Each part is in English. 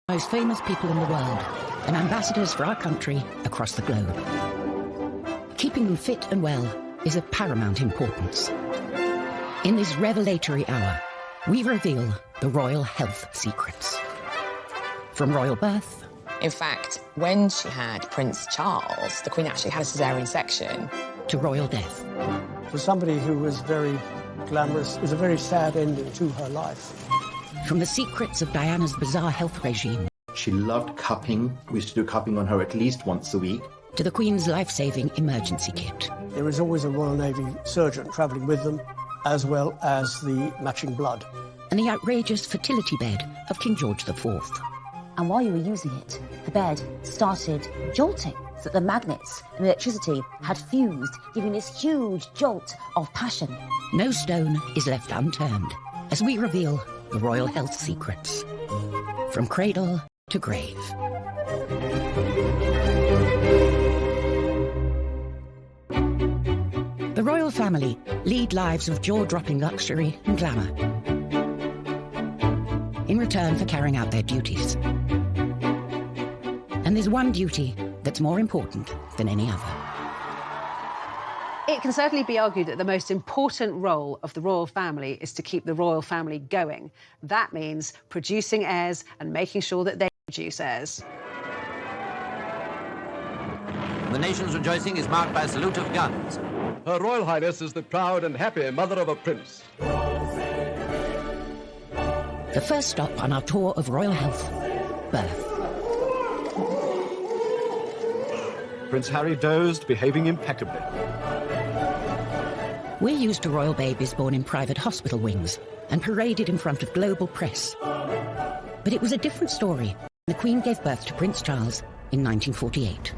Most famous people in the world and ambassadors for our country across the globe. Keeping them fit and well is of paramount importance. In this revelatory hour, we reveal the royal health secrets. From royal birth... In fact, when she had Prince Charles, the Queen actually had a caesarean section. ...to royal death. For somebody who was very glamorous, it was a very sad ending to her life. From the secrets of Diana's bizarre health regime. She loved cupping. We used to do cupping on her at least once a week. To the Queen's life-saving emergency kit. There is always a Royal Navy surgeon travelling with them, as well as the matching blood. And the outrageous fertility bed of King George IV. And while you were using it, the bed started jolting, so that the magnets and electricity had fused, giving this huge jolt of passion. No stone is left unturned as we reveal the royal health secrets. From cradle to grave. The royal family lead lives of jaw-dropping luxury and glamour in return for carrying out their duties. And there's one duty that's more important than any other. It can certainly be argued that the most important role of the royal family is to keep the royal family going. That means producing heirs and making sure that they produce heirs. The nation's rejoicing is marked by a salute of guns. Her Royal Highness is the proud and happy mother of a prince. The first stop on our tour of royal health, birth. Prince Harry dozed, behaving impeccably. We're used to royal babies born in private hospital wings and paraded in front of global press. But it was a different story. The Queen gave birth to Prince Charles in 1948.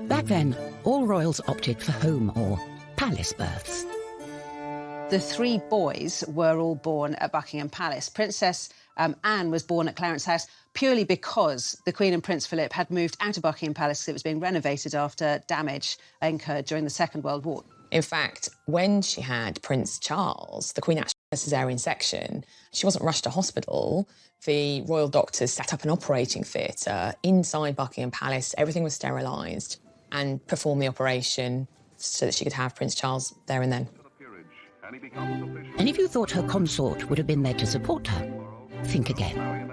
Back then, all royals opted for home or palace births. The three boys were all born at Buckingham Palace. Princess Anne was born at Clarence House purely because the Queen and Prince Philip had moved out of Buckingham Palace because it was being renovated after damage incurred during the Second World War. In fact, when she had Prince Charles, the Queen actually had a caesarean section. She wasn't rushed to hospital. The royal doctors set up an operating theatre inside Buckingham Palace. Everything was sterilised and performed the operation so that she could have Prince Charles there and then. And if you thought her consort would have been there to support her, think again.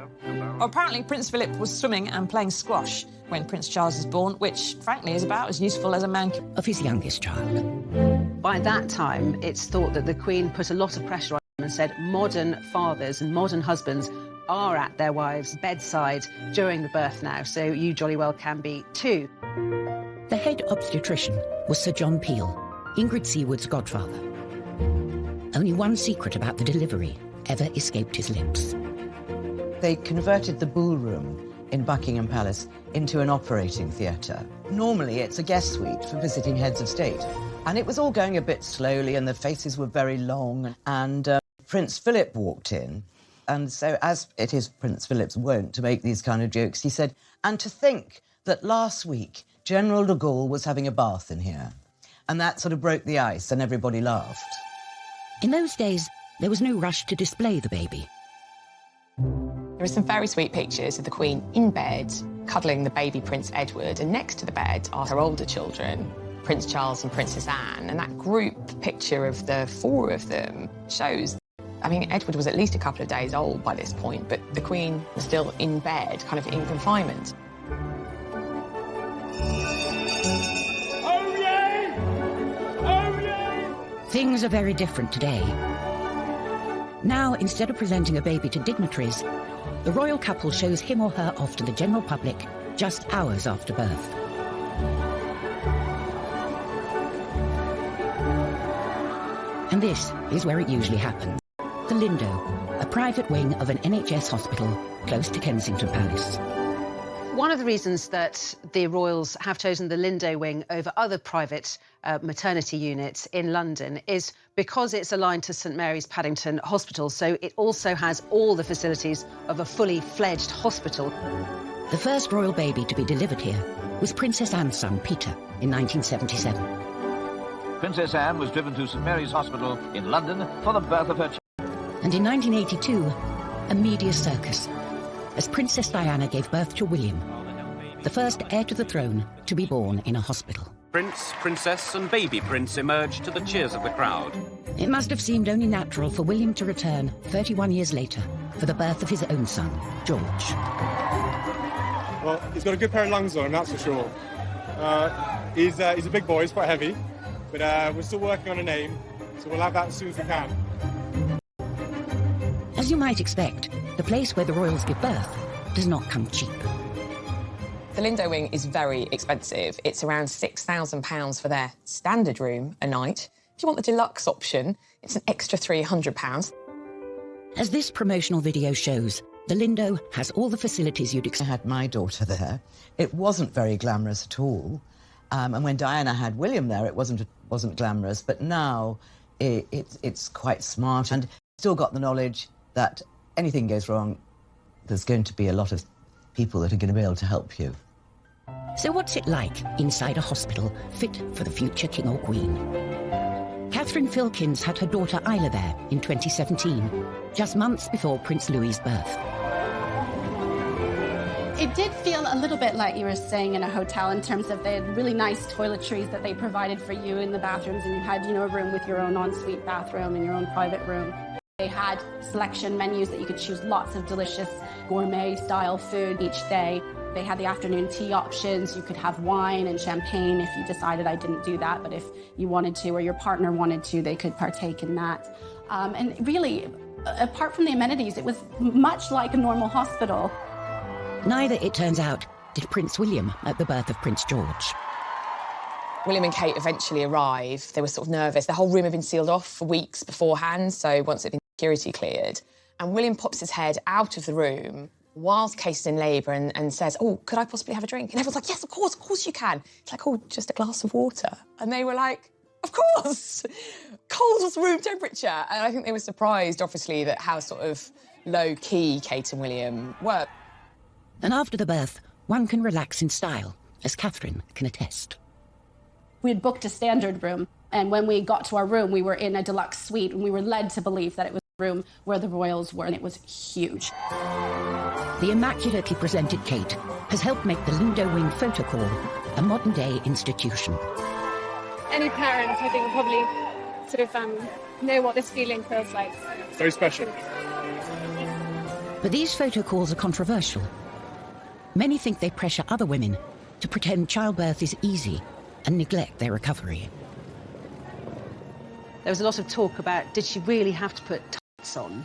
Well, apparently Prince Philip was swimming and playing squash when Prince Charles was born, which, frankly, is about as useful as a man of his youngest child. By that time, it's thought that the Queen put a lot of pressure on him and said modern fathers and modern husbands are at their wives' bedside during the birth now, so you jolly well can be too. The head obstetrician was Sir John Peel, Ingrid Seawood's godfather. Only one secret about the delivery ever escaped his lips. They converted the ballroom in Buckingham Palace into an operating theatre. Normally, it's a guest suite for visiting heads of state. And it was all going a bit slowly, and the faces were very long. And Prince Philip walked in. And so, as it is Prince Philip's wont to make these kind of jokes, he said, and to think that last week, General de Gaulle was having a bath in here. And that sort of broke the ice, and everybody laughed. In those days, there was no rush to display the baby. There are some very sweet pictures of the Queen in bed, cuddling the baby Prince Edward, and next to the bed are her older children, Prince Charles and Princess Anne, and that group picture of the four of them shows, I mean, Edward was at least a couple of days old by this point, but the Queen was still in bed, kind of in confinement. Oh, yay! Oh, yay! Things are very different today. Now, instead of presenting a baby to dignitaries, the royal couple shows him or her off to the general public just hours after birth. And this is where it usually happens. The Lindo, a private wing of an NHS hospital close to Kensington Palace. One of the reasons that the royals have chosen the Lindo wing over other private maternity units in London is because it's aligned to St Mary's Paddington Hospital, so it also has all the facilities of a fully fledged hospital. The first royal baby to be delivered here was Princess Anne's son, Peter, in 1977. Princess Anne was driven to St Mary's Hospital in London for the birth of her child. And in 1982, a media circus, as Princess Diana gave birth to William, the first heir to the throne to be born in a hospital. Prince, Princess and baby Prince emerged to the cheers of the crowd. It must have seemed only natural for William to return 31 years later for the birth of his own son, George. Well, he's got a good pair of lungs on him, that's for sure. He's a big boy, he's quite heavy, but we're still working on a name, so we'll have that as soon as we can. As you might expect, the place where the royals give birth does not come cheap. The Lindo Wing is very expensive. It's around £6,000 for their standard room a night. If you want the deluxe option, it's an extra £300. As this promotional video shows, the Lindo has all the facilities you'd expect. I had my daughter there. It wasn't very glamorous at all. And when Diana had William there, it wasn't glamorous. But now it's quite smart, and still got the knowledge that anything goes wrong, there's going to be a lot of people that are going to be able to help you. So what's it like inside a hospital fit for the future king or queen? Catherine Filkins had her daughter Isla there in 2017, just months before Prince Louis's birth. It did feel a little bit like you were staying in a hotel in terms of they had really nice toiletries that they provided for you in the bathrooms, and you had, a room with your own ensuite bathroom and your own private room. They had selection menus that you could choose lots of delicious gourmet-style food each day. They had the afternoon tea options. You could have wine and champagne if you decided. I didn't do that, but if you wanted to or your partner wanted to, they could partake in that. And really, apart from the amenities, it was much like a normal hospital. Neither, it turns out, did Prince William at the birth of Prince George. William and Kate eventually arrive. They were sort of nervous. The whole room had been sealed off for weeks beforehand, so once it had been security cleared. And William pops his head out of the room whilst Kate is in labour and says, "Oh, could I possibly have a drink?" And everyone's like, "Yes, of course you can." It's like, "Oh, just a glass of water." And they were like, "Of course!" Cold room temperature. And I think they were surprised, obviously, that how sort of low-key Kate and William were. And after the birth, one can relax in style, as Catherine can attest. We had booked a standard room, and when we got to our room, we were in a deluxe suite, and we were led to believe that it was the room where the royals were, and it was huge. The immaculately presented Kate has helped make the Lindo Wing photo call a modern-day institution. Any parent, I think, will probably sort of know what this feeling feels like. It's very special. But these photo calls are controversial. Many think they pressure other women to pretend childbirth is easy and neglect their recovery. There was a lot of talk about, did she really have to put tights on?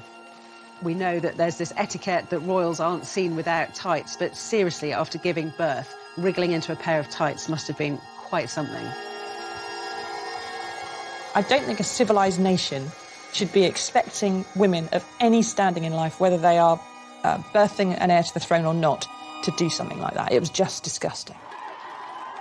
We know that there's this etiquette that royals aren't seen without tights, but seriously, after giving birth, wriggling into a pair of tights must have been quite something. I don't think a civilised nation should be expecting women of any standing in life, whether they are birthing an heir to the throne or not, to do something like that. It was just disgusting.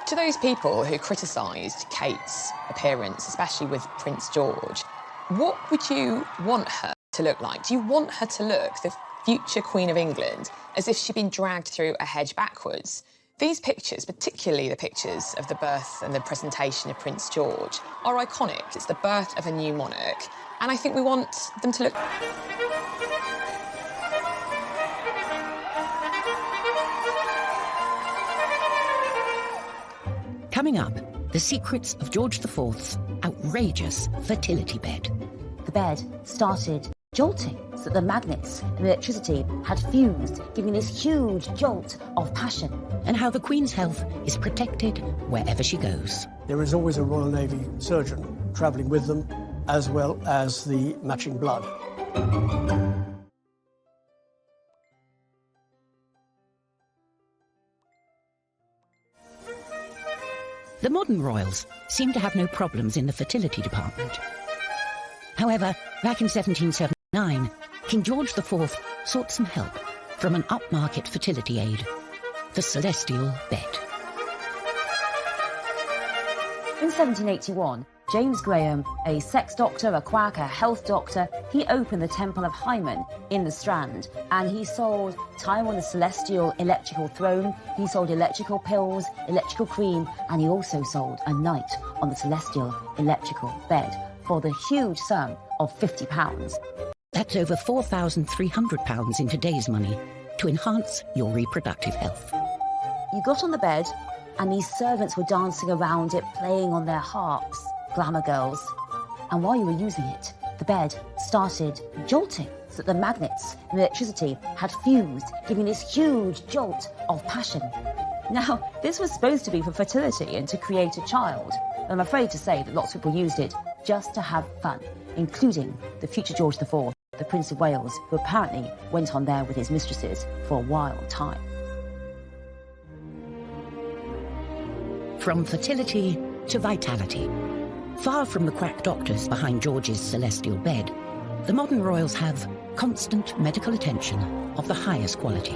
To those people who criticised Kate's appearance, especially with Prince George, what would you want her to look like? Do you want her to look, the future Queen of England, as if she'd been dragged through a hedge backwards? These pictures, particularly the pictures of the birth and the presentation of Prince George, are iconic. It's the birth of a new monarch, and I think we want them to look... Coming up, the secrets of George IV's outrageous fertility bed. The bed started jolting, so that the magnets and electricity had fused, giving this huge jolt of passion. And how the Queen's health is protected wherever she goes. There is always a Royal Navy surgeon travelling with them, as well as the matching blood. The modern royals seem to have no problems in the fertility department. However, back in 1779, King George IV sought some help from an upmarket fertility aid, the celestial bed. In 1781, James Graham, a sex doctor, a quack, a health doctor, he opened the Temple of Hymen in the Strand, and he sold time on the celestial electrical throne, he sold electrical pills, electrical cream, and he also sold a night on the celestial electrical bed for the huge sum of £50. That's over £4,300 in today's money to enhance your reproductive health. You got on the bed, and these servants were dancing around it, playing on their harps, glamour girls. And while you were using it, the bed started jolting, so that the magnets and electricity had fused, giving this huge jolt of passion. Now, this was supposed to be for fertility and to create a child. I'm afraid to say that lots of people used it just to have fun, including the future George IV, the Prince of Wales, who apparently went on there with his mistresses for a wild time. From fertility to vitality. Far from the quack doctors behind George's celestial bed, the modern royals have constant medical attention of the highest quality,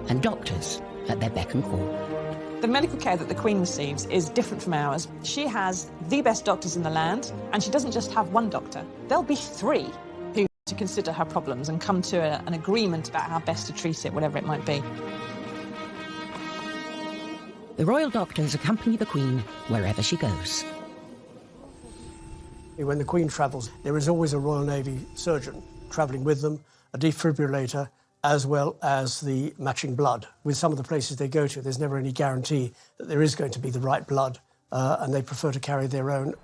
and doctors at their beck and call. The medical care that the Queen receives is different from ours. She has the best doctors in the land, and she doesn't just have one doctor. There'll be three who to consider her problems and come to an agreement about how best to treat it, whatever it might be. The royal doctors accompany the Queen wherever she goes. When the Queen travels, there is always a Royal Navy surgeon travelling with them, a defibrillator, as well as the matching blood. With some of the places they go to, there's never any guarantee that there is going to be the right blood, and they prefer to carry their own.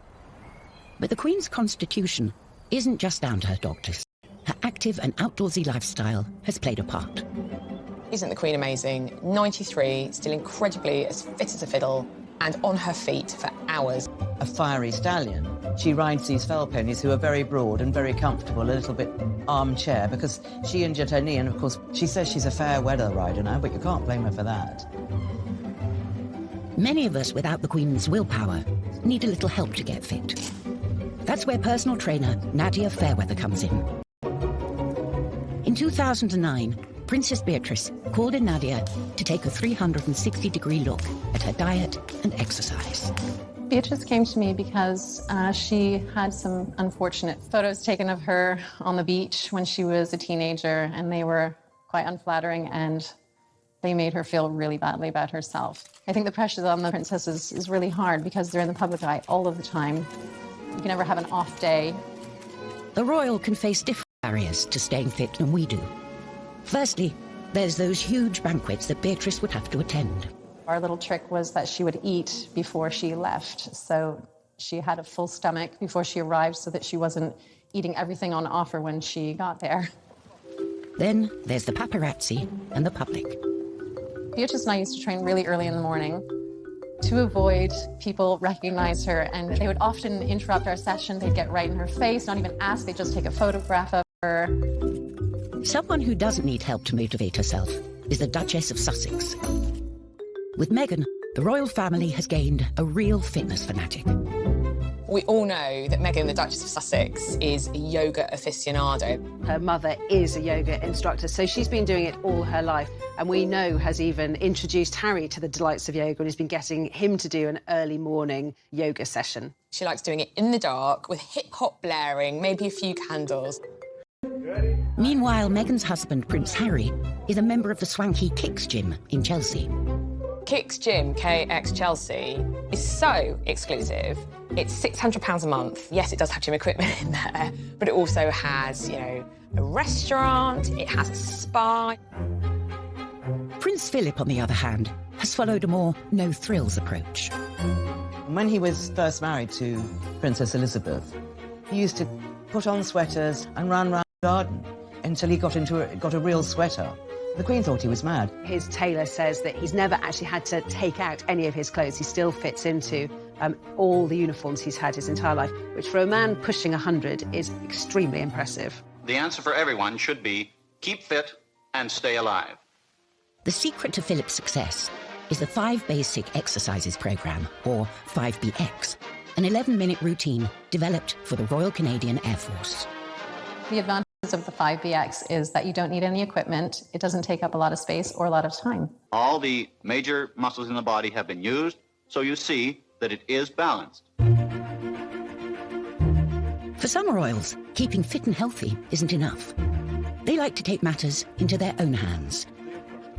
But the Queen's constitution isn't just down to her doctors. Her active and outdoorsy lifestyle has played a part. Isn't the Queen amazing? 93, still incredibly as fit as a fiddle, and on her feet for hours. A fiery stallion. She rides these fell ponies who are very broad and very comfortable, a little bit armchair, because she injured her knee, and of course she says she's a fair weather rider now, but you can't blame her for that. Many of us without the Queen's willpower need a little help to get fit. That's where personal trainer Nadia Fairweather comes in. In 2009, Princess Beatrice called in Nadia to take a 360-degree look at her diet and exercise. Beatrice came to me because she had some unfortunate photos taken of her on the beach when she was a teenager, and they were quite unflattering, and they made her feel really badly about herself. I think the pressure on the princesses is really hard because they're in the public eye all of the time. You can never have an off day. The royal can face different barriers to staying fit than we do. Firstly, there's those huge banquets that Beatrice would have to attend. Our little trick was that she would eat before she left, so she had a full stomach before she arrived so that she wasn't eating everything on offer when she got there. Then there's the paparazzi and the public. Beatrice and I used to train really early in the morning to avoid people recognize her, and they would often interrupt our session. They'd get right in her face, not even ask, they'd just take a photograph of her. Someone who doesn't need help to motivate herself is the Duchess of Sussex. With Meghan, the royal family has gained a real fitness fanatic. We all know that Meghan, the Duchess of Sussex, is a yoga aficionado. Her mother is a yoga instructor, so she's been doing it all her life, and we know has even introduced Harry to the delights of yoga and has been getting him to do an early morning yoga session. She likes doing it in the dark with hip-hop blaring, maybe a few candles. Meanwhile, Meghan's husband, Prince Harry, is a member of the swanky Kicks gym in Chelsea. Kicks Gym, KX Chelsea, is so exclusive. It's £600 a month. Yes, it does have gym equipment in there, but it also has, you know, a restaurant, it has a spa. Prince Philip, on the other hand, has followed a more no-thrills approach. When he was first married to Princess Elizabeth, he used to put on sweaters and run around the garden until he got a real sweater. The Queen thought he was mad. His tailor says that he's never actually had to take out any of his clothes. He still fits into all the uniforms he's had his entire life, which for a man pushing 100 is extremely impressive. The answer for everyone should be keep fit and stay alive. The secret to Philip's success is the 5 Basic Exercises programme, or 5BX, an 11-minute routine developed for the Royal Canadian Air Force. The advantage of the 5BX is that you don't need any equipment, it doesn't take up a lot of space or a lot of time. All the major muscles in the body have been used, so you see that it is balanced. For some royals, keeping fit and healthy isn't enough. They like to take matters into their own hands,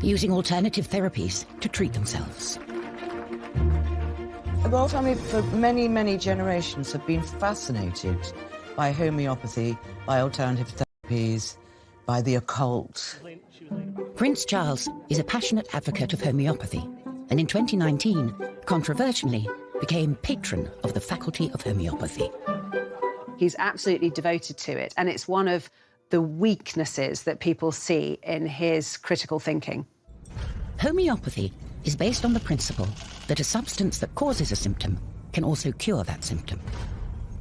using alternative therapies to treat themselves. The royal family for many, many generations have been fascinated by homeopathy, by alternative therapies, by the occult. Prince Charles is a passionate advocate of homeopathy, and in 2019, controversially, became patron of the Faculty of Homeopathy. He's absolutely devoted to it, and it's one of the weaknesses that people see in his critical thinking. Homeopathy is based on the principle that a substance that causes a symptom can also cure that symptom.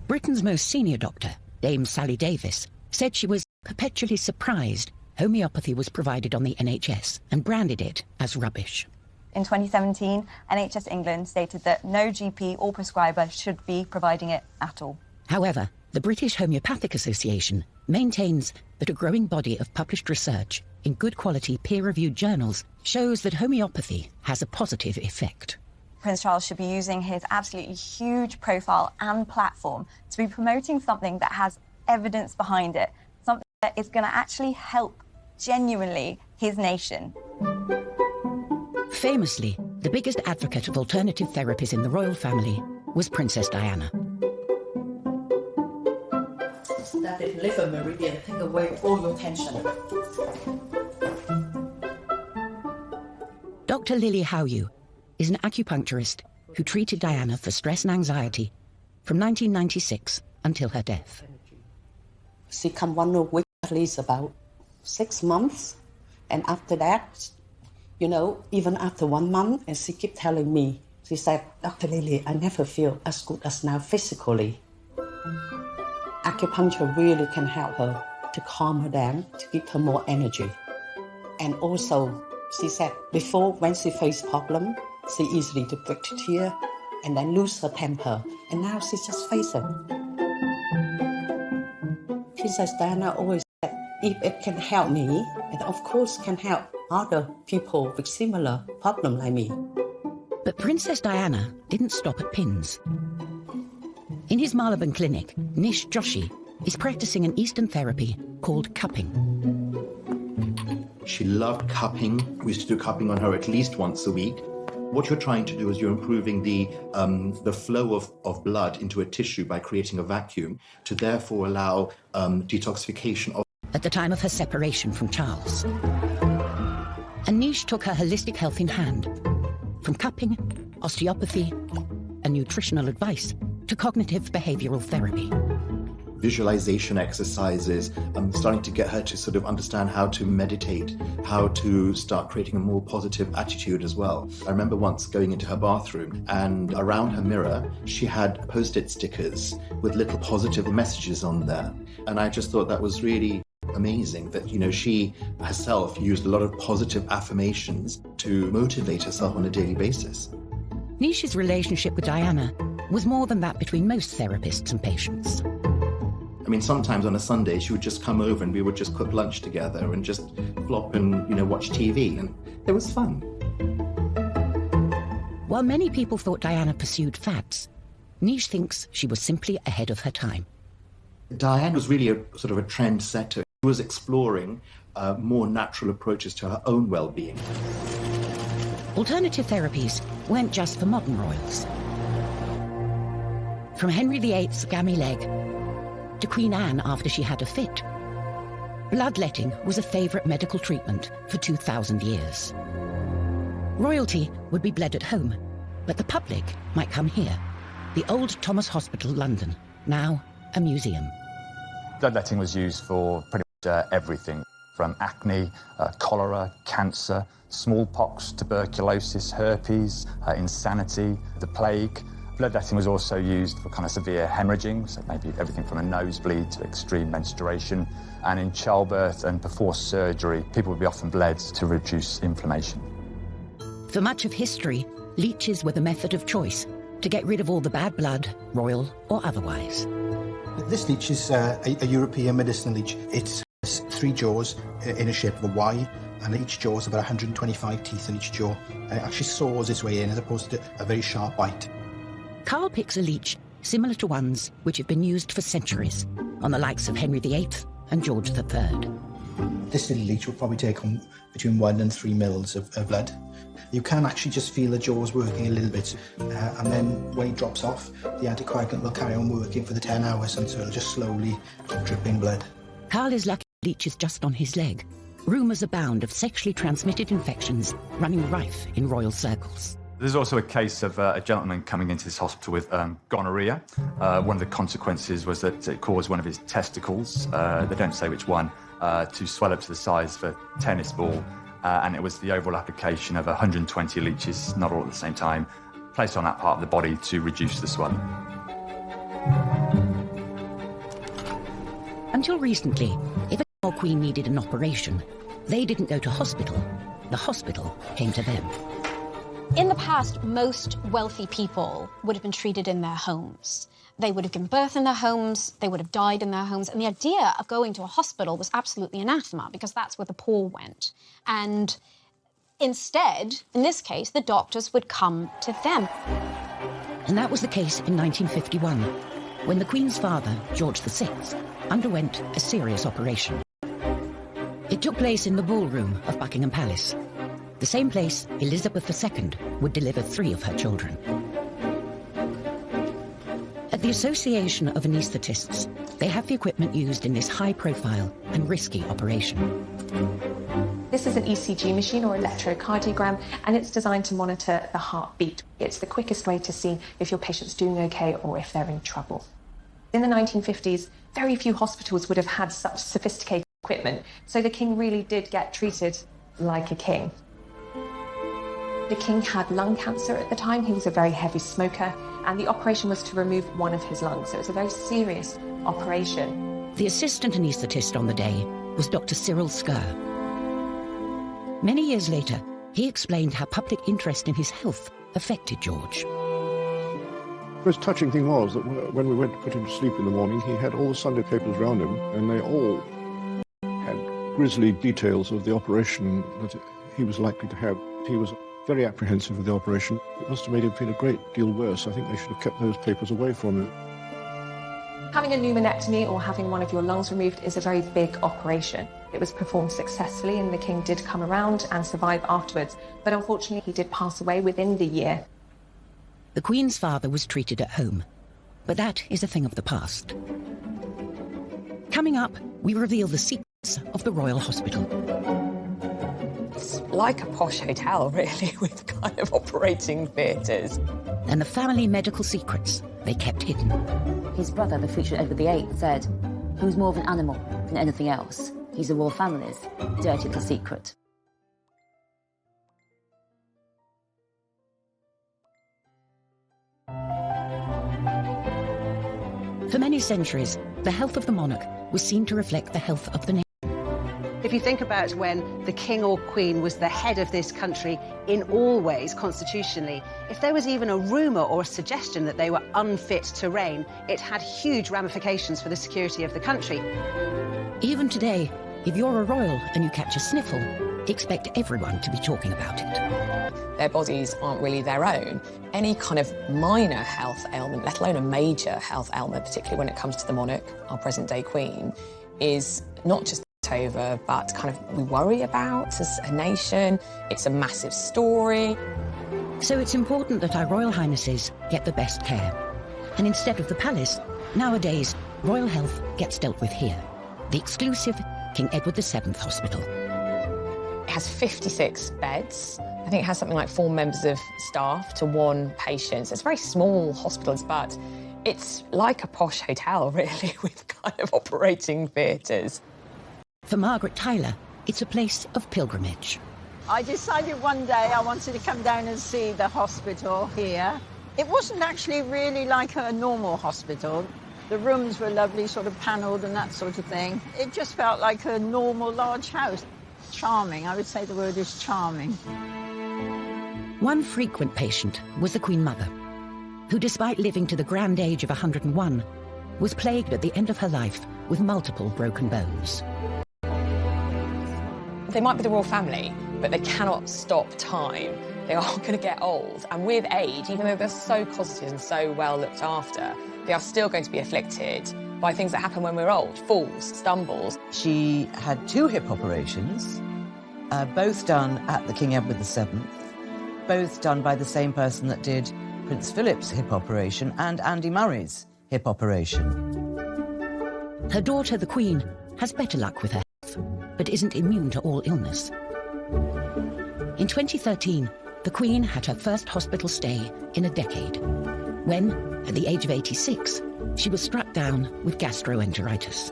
Britain's most senior doctor, Dame Sally Davis, said she was perpetually surprised homeopathy was provided on the NHS and branded it as rubbish. In 2017, NHS England stated that no GP or prescriber should be providing it at all. However, the British Homeopathic Association maintains that a growing body of published research in good quality peer-reviewed journals shows that homeopathy has a positive effect. Prince Charles should be using his absolutely huge profile and platform to be promoting something that has evidence behind it, something that is going to actually help genuinely his nation. Famously, the biggest advocate of alternative therapies in the royal family was Princess Diana. That liver meridian, take away all your tension. Dr. Lily Howe is an acupuncturist who treated Diana for stress and anxiety from 1996 until her death. She come 1 week, at least about 6 months. And after that, you know, even after 1 month, and she kept telling me, she said, Dr. Lily, I never feel as good as now physically. Acupuncture really can help her to calm her down, to give her more energy. And also, she said, before when she faced problem, she easily to break to tears and then lose her temper. And now she just face it. Princess Diana always said, if it can help me, it of course can help other people with similar problem like me. But Princess Diana didn't stop at pins. In his Marylebone clinic, Nish Joshi is practicing an Eastern therapy called cupping. She loved cupping. We used to do cupping on her at least once a week. What you're trying to do is you're improving the flow of blood into a tissue by creating a vacuum to therefore allow detoxification of... At the time of her separation from Charles. Anish took her holistic health in hand, from cupping, osteopathy, and nutritional advice to cognitive behavioral therapy. Visualization exercises, starting to get her to sort of understand how to meditate, how to start creating a more positive attitude as well. I remember once going into her bathroom and around her mirror, she had Post-it stickers with little positive messages on there. And I just thought that was really amazing that, you know, she herself used a lot of positive affirmations to motivate herself on a daily basis. Nish's relationship with Diana was more than that between most therapists and patients. I mean, sometimes on a Sunday, she would just come over and we would just cook lunch together and just flop and, you know, watch TV, and it was fun. While many people thought Diana pursued fads, Nish thinks she was simply ahead of her time. Diana was really a sort of a trendsetter. She was exploring more natural approaches to her own well-being. Alternative therapies weren't just for modern royals. From Henry VIII's gammy leg to Queen Anne after she had a fit, bloodletting was a favourite medical treatment for 2,000 years. Royalty would be bled at home, but the public might come here, the Old Thomas Hospital, London, now a museum. Bloodletting was used for pretty much everything, from acne, cholera, cancer, smallpox, tuberculosis, herpes, insanity, the plague. Bloodletting was also used for kind of severe hemorrhaging, so maybe everything from a nosebleed to extreme menstruation. And in childbirth and before surgery, people would be often bled to reduce inflammation. For much of history, leeches were the method of choice to get rid of all the bad blood, royal or otherwise. This leech is a European medicinal leech. It has 3 jaws in a shape of a Y, and each jaw is about 125 teeth in each jaw. And it actually saws its way in as opposed to a very sharp bite. Carl picks a leech similar to ones which have been used for centuries on the likes of Henry VIII and George III. This little leech will probably take on between 1 and 3 mils of blood. You can actually just feel the jaws working a little bit, and then when he drops off, the anticoagulant will carry on working for the 10 hours until it'll just slowly keep dripping blood. Carl is lucky the leech is just on his leg. Rumours abound of sexually transmitted infections running rife in royal circles. There's also a case of a gentleman coming into this hospital with gonorrhea. One of the consequences was that it caused one of his testicles, they don't say which one, to swell up to the size of a tennis ball. And it was the overall application of 120 leeches, not all at the same time, placed on that part of the body to reduce the swelling. Until recently, if a king or queen needed an operation, they didn't go to hospital. The hospital came to them. In the past, most wealthy people would have been treated in their homes. They would have given birth in their homes, they would have died in their homes, and the idea of going to a hospital was absolutely anathema because that's where the poor went. And instead, in this case, the doctors would come to them. And that was the case in 1951, when the Queen's father, George VI, underwent a serious operation. It took place in the ballroom of Buckingham Palace, the same place Elizabeth II would deliver 3 of her children. At the Association of Anaesthetists, they have the equipment used in this high-profile and risky operation. This is an ECG machine or electrocardiogram, and it's designed to monitor the heartbeat. It's the quickest way to see if your patient's doing okay or if they're in trouble. In the 1950s, very few hospitals would have had such sophisticated equipment, so the king really did get treated like a king. The king had lung cancer at the time. He was a very heavy smoker, and the operation was to remove one of his lungs. So it was a very serious operation. The assistant anaesthetist on the day was Dr. Cyril Skerr. Many years later, he explained how public interest in his health affected George. The most touching thing was that when we went to put him to sleep in the morning, he had all the Sunday papers around him, and they all had grisly details of the operation that he was likely to have. He was very apprehensive of the operation. It must have made him feel a great deal worse. I think they should have kept those papers away from him. Having a pneumonectomy or having one of your lungs removed is a very big operation. It was performed successfully, and the king did come around and survive afterwards. But unfortunately, he did pass away within the year. The Queen's father was treated at home, but that is a thing of the past. Coming up, we reveal the secrets of the Royal Hospital. It's like a posh hotel, really, with kind of operating theatres. And the family medical secrets they kept hidden. His brother, the future Edward VIII, said, "Who's more of an animal than anything else? He's a royal family's dirty little secret." For many centuries, the health of the monarch was seen to reflect the health of the nation. If you think about when the king or queen was the head of this country in all ways constitutionally, if there was even a rumour or a suggestion that they were unfit to reign, it had huge ramifications for the security of the country. Even today, if you're a royal and you catch a sniffle, expect everyone to be talking about it. Their bodies aren't really their own. Any kind of minor health ailment, let alone a major health ailment, particularly when it comes to the monarch, our present-day queen, is not just over, but kind of we worry about as a nation. It's a massive story. So it's important that our Royal Highnesses get the best care. And instead of the palace, nowadays, royal health gets dealt with here. The exclusive King Edward VII Hospital. It has 56 beds. I think it has something like 4 members of staff to 1 patient. So it's very small hospitals, but it's like a posh hotel, really, with kind of operating theatres. For Margaret Tyler, it's a place of pilgrimage. I decided one day I wanted to come down and see the hospital here. It wasn't actually really like a normal hospital. The rooms were lovely, sort of panelled and that sort of thing. It just felt like a normal large house. Charming, I would say the word is charming. One frequent patient was the Queen Mother, who, despite living to the grand age of 101, was plagued at the end of her life with multiple broken bones. They might be the royal family, but they cannot stop time. They are going to get old, and with age, even though they're so cosseted and so well looked after, they are still going to be afflicted by things that happen when we're old, falls, stumbles. She had 2 hip operations, both done at the King Edward VII, both done by the same person that did Prince Philip's hip operation and Andy Murray's hip operation. Her daughter, the Queen, has better luck with her health, but isn't immune to all illness. In 2013, the Queen had her first hospital stay in a decade, when, at the age of 86, she was struck down with gastroenteritis.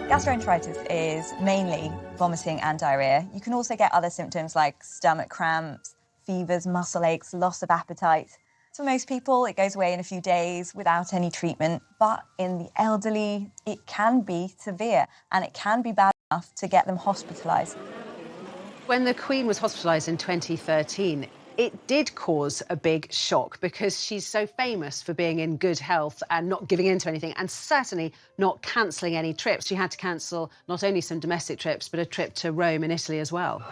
Gastroenteritis is mainly vomiting and diarrhea. You can also get other symptoms like stomach cramps, fevers, muscle aches, loss of appetite. For most people, it goes away in a few days without any treatment, but in the elderly, it can be severe and it can be bad enough to get them hospitalised. When the Queen was hospitalised in 2013, it did cause a big shock because she's so famous for being in good health and not giving in to anything, and certainly not cancelling any trips. She had to cancel not only some domestic trips, but a trip to Rome and Italy as well.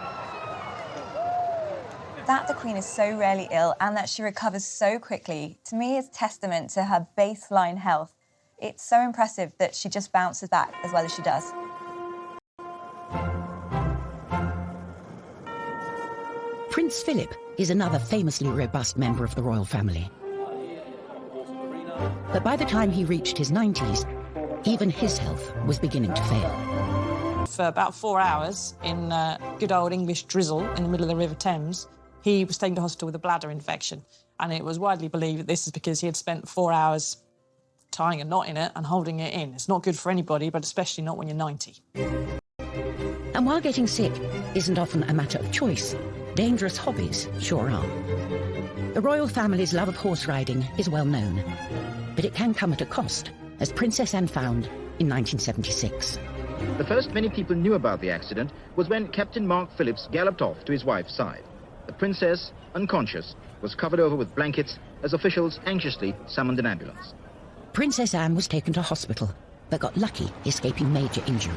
That the Queen is so rarely ill and that she recovers so quickly, to me, is testament to her baseline health. It's so impressive that she just bounces back as well as she does. Prince Philip is another famously robust member of the royal family. But by the time he reached his 90s, even his health was beginning to fail. For about 4 hours, in good old English drizzle in the middle of the River Thames, he was taken to hospital with a bladder infection. And it was widely believed that this is because he had spent 4 hours tying a knot in it and holding it in. It's not good for anybody, but especially not when you're 90. And while getting sick isn't often a matter of choice, dangerous hobbies sure are. The royal family's love of horse riding is well known, but it can come at a cost, as Princess Anne found in 1976. The first many people knew about the accident was when Captain Mark Phillips galloped off to his wife's side. The princess, unconscious, was covered over with blankets as officials anxiously summoned an ambulance. Princess Anne was taken to hospital, but got lucky escaping major injury.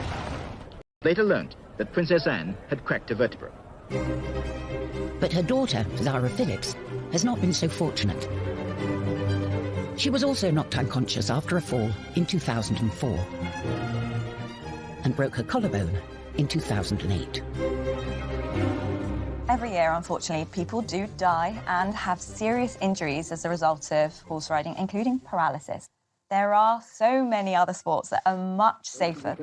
Later learned that Princess Anne had cracked a vertebra. But her daughter, Zara Phillips, has not been so fortunate. She was also knocked unconscious after a fall in 2004 and broke her collarbone in 2008. Every year, unfortunately, people do die and have serious injuries as a result of horse riding, including paralysis. There are so many other sports that are much safer.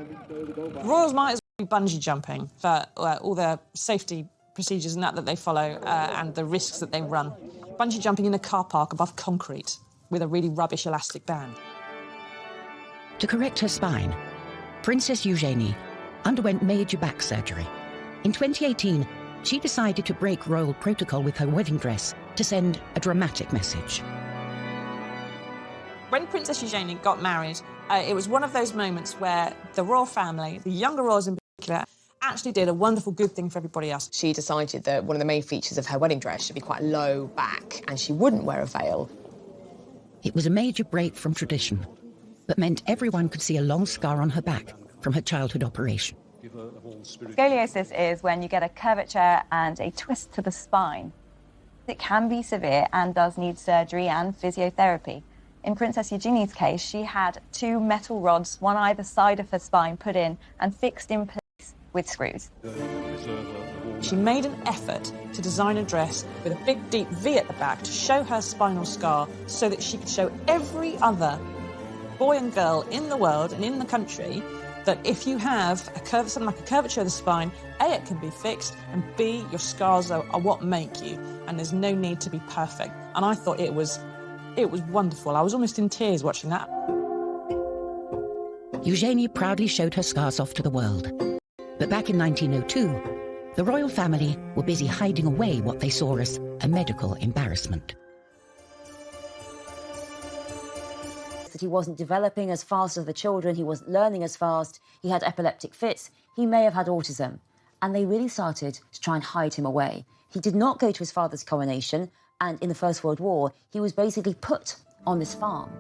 Royals might as well be bungee jumping for all the safety procedures and that they follow and the risks that they run. Bungee jumping in a car park above concrete with a really rubbish elastic band. To correct her spine, Princess Eugenie underwent major back surgery. In 2018, she decided to break royal protocol with her wedding dress to send a dramatic message. When Princess Eugenie got married, it was one of those moments where the royal family, the younger royals in particular, actually did a wonderful good thing for everybody else. She decided that one of the main features of her wedding dress should be quite low back, and she wouldn't wear a veil. It was a major break from tradition, but meant everyone could see a long scar on her back from her childhood operation. Scoliosis is when you get a curvature and a twist to the spine. It can be severe and does need surgery and physiotherapy. In Princess Eugenie's case, she had 2 metal rods, one either side of her spine, put in and fixed in place with screws. She made an effort to design a dress with a big, deep V at the back to show her spinal scar so that she could show every other boy and girl in the world and in the country that if you have something like a curvature of the spine, A, it can be fixed, and B, your scars are what make you, and there's no need to be perfect. And I thought it was wonderful. I was almost in tears watching that. Eugenie proudly showed her scars off to the world. But back in 1902, the royal family were busy hiding away what they saw as a medical embarrassment. That he wasn't developing as fast as the children, he wasn't learning as fast, he had epileptic fits, he may have had autism. And they really started to try and hide him away. He did not go to his father's coronation, and in the First World War, he was basically put on this farm.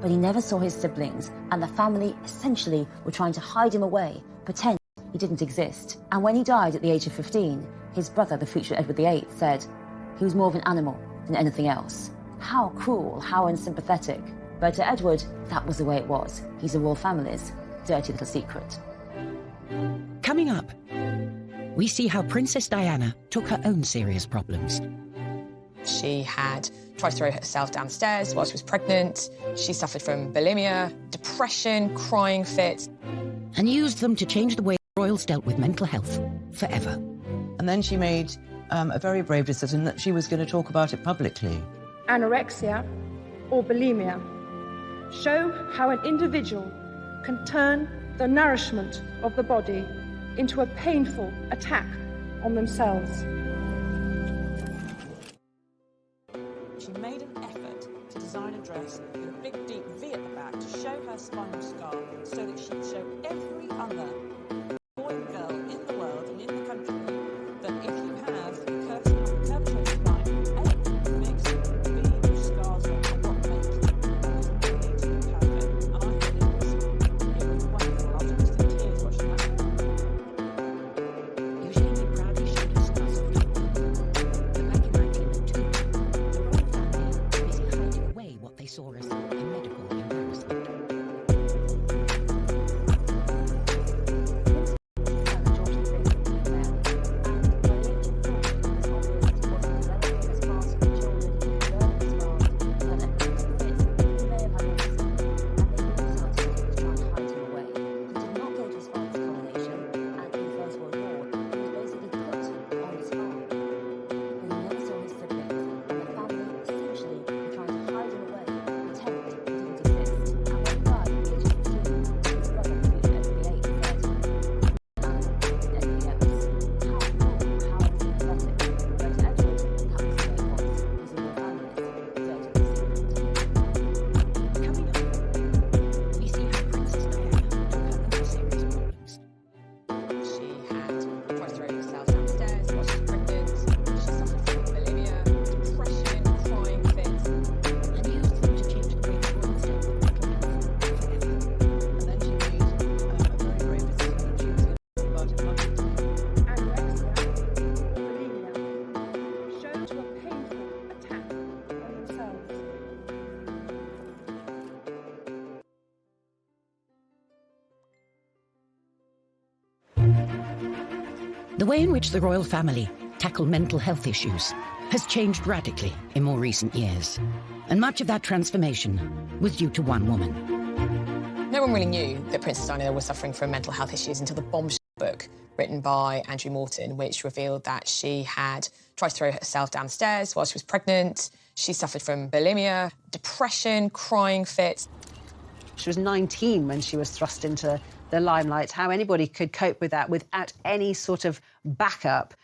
But he never saw his siblings, and the family essentially were trying to hide him away, pretend he didn't exist. And when he died at the age of 15, his brother, the future Edward VIII, said, He was more of an animal than anything else. How cruel, how unsympathetic. But to Edward, that was the way it was. He's the royal family's dirty little secret. Coming up, we see how Princess Diana took her own serious problems. She had tried to throw herself downstairs while she was pregnant. She suffered from bulimia, depression, crying fits. And used them to change the way royals dealt with mental health forever. And then she made a very brave decision that she was going to talk about it publicly. Anorexia or bulimia show how an individual can turn the nourishment of the body into a painful attack on themselves. She made an effort to design a dress with a big deep V at the back to show her spinal scar so that she'd show every other boy and girl in the world and in the country that if you have curvature of spine, A, makes B, scars are what make you perfect. And I thought it was wonderful. I was just in tears watching that. Eugenie proudly showed her scars of gunpowder. But back in 1902, the royal family were busy hiding away what they saw as a medical embarrassment. The way in which the royal family tackle mental health issues has changed radically in more recent years. And much of that transformation was due to one woman. No one really knew that Princess Diana was suffering from mental health issues until the bombshell book written by Andrew Morton, which revealed that she had tried to throw herself downstairs while she was pregnant. She suffered from bulimia, depression, crying fits. She was 19 when she was thrust into the limelight. How anybody could cope with that without any sort of backup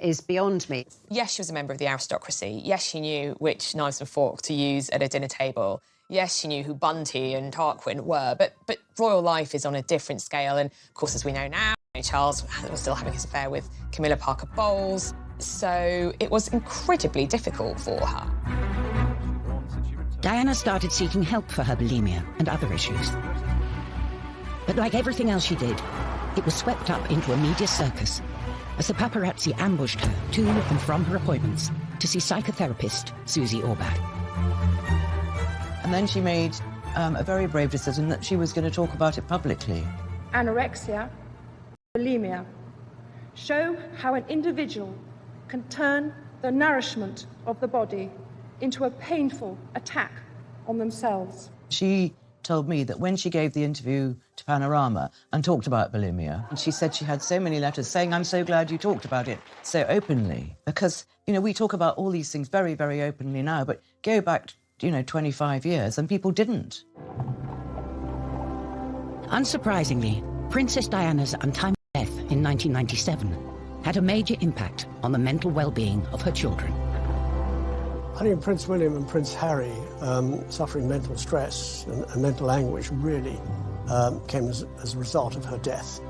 is beyond me. Yes, she was a member of the aristocracy. Yes, she knew which knives and forks to use at a dinner table. Yes, she knew who Bunty and Tarquin were, but royal life is on a different scale. And, of course, as we know now, Charles was still having his affair with Camilla Parker Bowles. So it was incredibly difficult for her. Diana started seeking help for her bulimia and other issues. But like everything else she did, it was swept up into a media circus as the paparazzi ambushed her to and from her appointments to see psychotherapist Susie Orbach. And then she made a very brave decision that she was going to talk about it publicly. Anorexia, bulimia, show how an individual can turn the nourishment of the body into a painful attack on themselves. She told me that when she gave the interview to Panorama and talked about bulimia, and she said she had so many letters saying, "I'm so glad you talked about it so openly." Because, you know, we talk about all these things very, very openly now, but go back, 25 years and people didn't. Unsurprisingly, Princess Diana's untimely death in 1997 had a major impact on the mental well-being of her children. I think Prince William and Prince Harry suffering mental stress and mental anguish really came as a result of her death.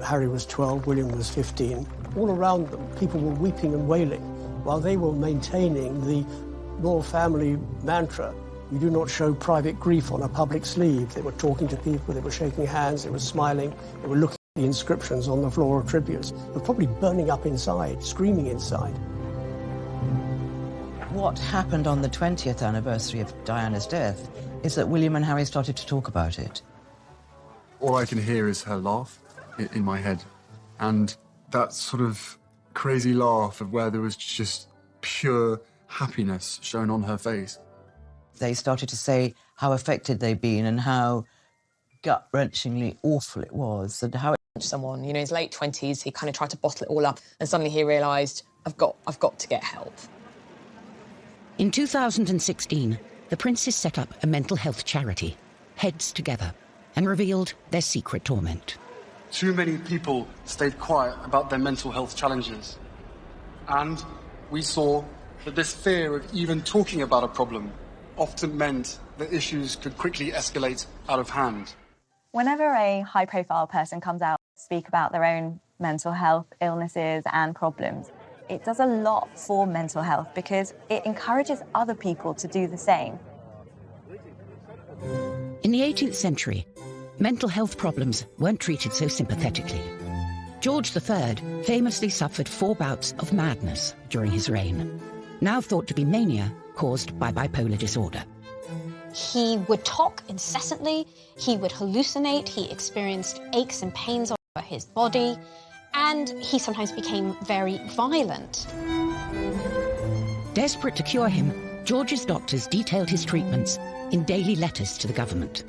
Harry was 12, William was 15. All around them, people were weeping and wailing while they were maintaining the royal family mantra, "You do not show private grief on a public sleeve." They were talking to people, they were shaking hands, they were smiling, they were looking at the inscriptions on the floor of tributes. They were probably burning up inside, screaming inside. what happened on the 20th anniversary of Diana's death is that William and Harry started to talk about it. All I can hear is her laugh in my head. And that sort of crazy laugh of where there was just pure happiness shown on her face. They started to say how affected they'd been and how gut-wrenchingly awful it was and how... Someone, you know, in his late 20s, he kind of tried to bottle it all up and suddenly he realised, I've got to get help. In 2016, the princes set up a mental health charity, Heads Together, and revealed their secret torment. Too many people stayed quiet about their mental health challenges. And we saw that this fear of even talking about a problem often meant that issues could quickly escalate out of hand. Whenever a high-profile person comes out to speak about their own mental health illnesses and problems, it does a lot for mental health because it encourages other people to do the same. In the 18th century, mental health problems weren't treated so sympathetically. George III famously suffered 4 bouts of madness during his reign, now thought to be mania caused by bipolar disorder. He would talk incessantly, he would hallucinate, he experienced aches and pains over his body, and he sometimes became very violent. Desperate to cure him, George's doctors detailed his treatments in daily letters to the government.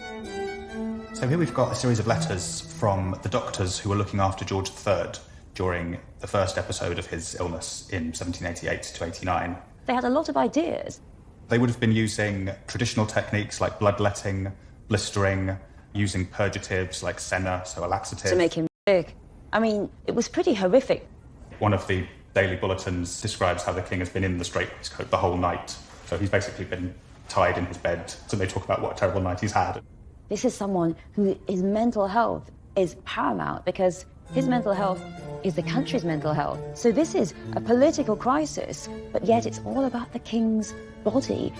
So here we've got a series of letters from the doctors who were looking after George III during the first episode of his illness in 1788 to 89. They had a lot of ideas. They would have been using traditional techniques like bloodletting, blistering, using purgatives like senna, so a laxative. To make him sick. I mean, it was pretty horrific. One of the daily bulletins describes how the king has been in the straitwaistcoat the whole night. So he's basically been tied in his bed. So they talk about what a terrible night he's had. This is someone his mental health is paramount because his mental health is the country's mental health. So this is a political crisis, but yet it's all about the king's body.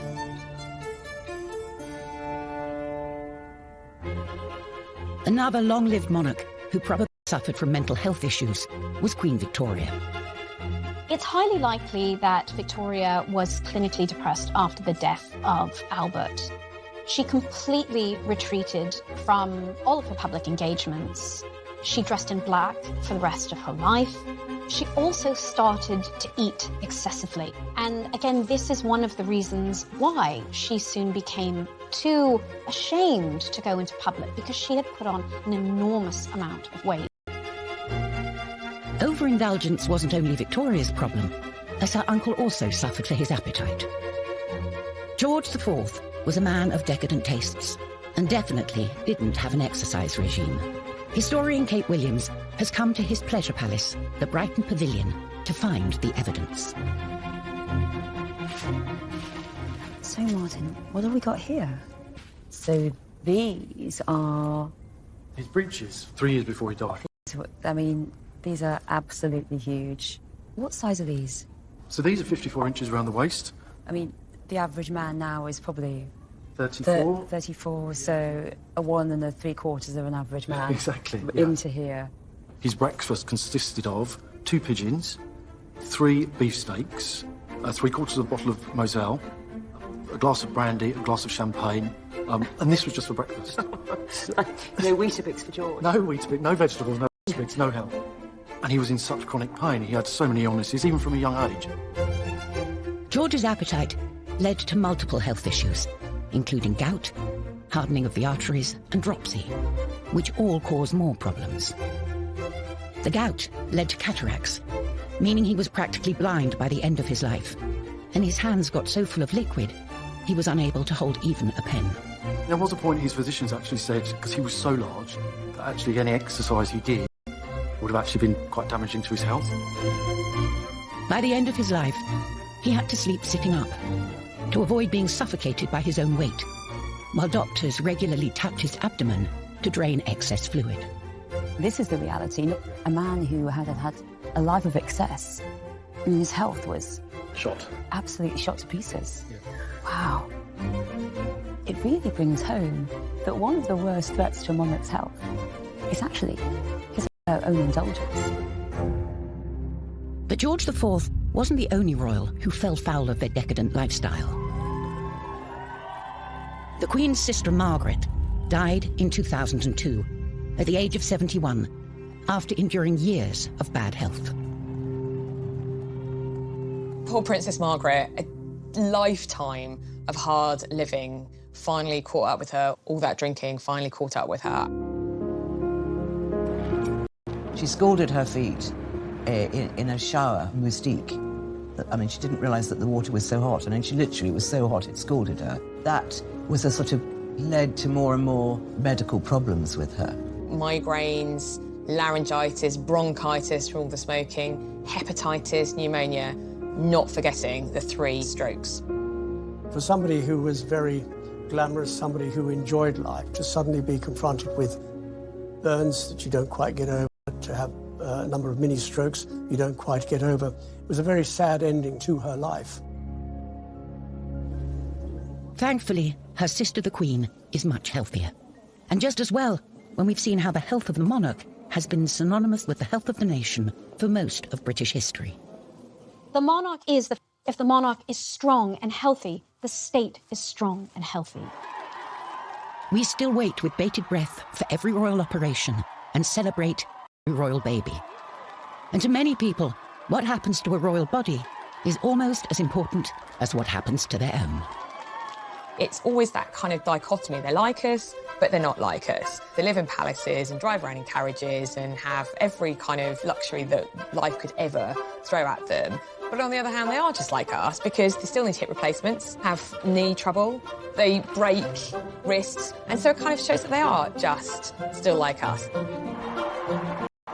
Another long-lived monarch who probably suffered from mental health issues was Queen Victoria. It's highly likely that Victoria was clinically depressed after the death of Albert. She completely retreated from all of her public engagements. She dressed in black for the rest of her life. She also started to eat excessively. And again, this is one of the reasons why she soon became too ashamed to go into public, because she had put on an enormous amount of weight. Overindulgence wasn't only Victoria's problem, as her uncle also suffered for his appetite. George IV was a man of decadent tastes, and definitely didn't have an exercise regime. Historian Kate Williams has come to his pleasure palace, the Brighton Pavilion, to find the evidence. So, Martin, what have we got here? So these are... His breeches, 3 years before he died. I mean, these are absolutely huge. What size are these? So these are 54 inches around the waist. I mean, the average man now is probably... 34. 34, so a 1 3/4 of an average man. Exactly. Into here. His breakfast consisted of 2 pigeons, 3 beefsteaks, 3/4 of a bottle of Moselle, a glass of brandy, a glass of champagne, and this was just for breakfast. No Weetabix for George. No Weetabix, no vegetables, no Weetabix, no help. And he was in such chronic pain. He had so many illnesses, even from a young age. George's appetite led to multiple health issues, including gout, hardening of the arteries, and dropsy, which all cause more problems. The gout led to cataracts, meaning he was practically blind by the end of his life, and his hands got so full of liquid, he was unable to hold even a pen. There was a point his physicians actually said, because he was so large, that actually any exercise he did would have actually been quite damaging to his health. By the end of his life, he had to sleep sitting up to avoid being suffocated by his own weight, while doctors regularly tapped his abdomen to drain excess fluid. This is the reality. A man who had a life of excess, and his health was... Shot. Absolutely shot to pieces. Yeah. Wow. It really brings home that one of the worst threats to a monarch's health is actually his own indulgence. But George IV wasn't the only royal who fell foul of their decadent lifestyle. The Queen's sister Margaret died in 2002 at the age of 71 after enduring years of bad health. Poor Princess Margaret, a lifetime of hard living finally caught up with her. All that drinking finally caught up with her. She scalded her feet in a shower in Moustique. I mean, she didn't realise that the water was so hot, and then she literally was so hot it scalded her. That was a sort of led to more and more medical problems with her. Migraines, laryngitis, bronchitis from all the smoking, hepatitis, pneumonia, not forgetting the 3 strokes. For somebody who was very glamorous, somebody who enjoyed life, to suddenly be confronted with burns that you don't quite get over, to have a number of mini strokes you don't quite get over, it was a very sad ending to her life. Thankfully, her sister the Queen is much healthier. And just as well, when we've seen how the health of the monarch has been synonymous with the health of the nation for most of British history. The monarch is if the monarch is strong and healthy, the state is strong and healthy. We still wait with bated breath for every royal operation and celebrate every royal baby. And to many people, what happens to a royal body is almost as important as what happens to their own. It's always that kind of dichotomy. They're like us, but they're not like us. They live in palaces and drive around in carriages and have every kind of luxury that life could ever throw at them. But on the other hand, they are just like us because they still need hip replacements, have knee trouble, they break wrists, and so it kind of shows that they are just still like us.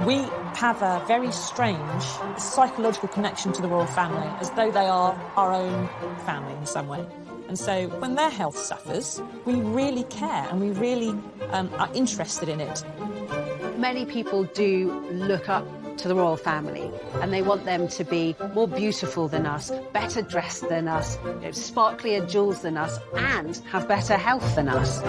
We have a very strange psychological connection to the royal family, as though they are our own family in some way. And so when their health suffers, we really care and we really are interested in it. Many people do look up to the royal family and they want them to be more beautiful than us, better dressed than us, sparklier jewels than us, and have better health than us.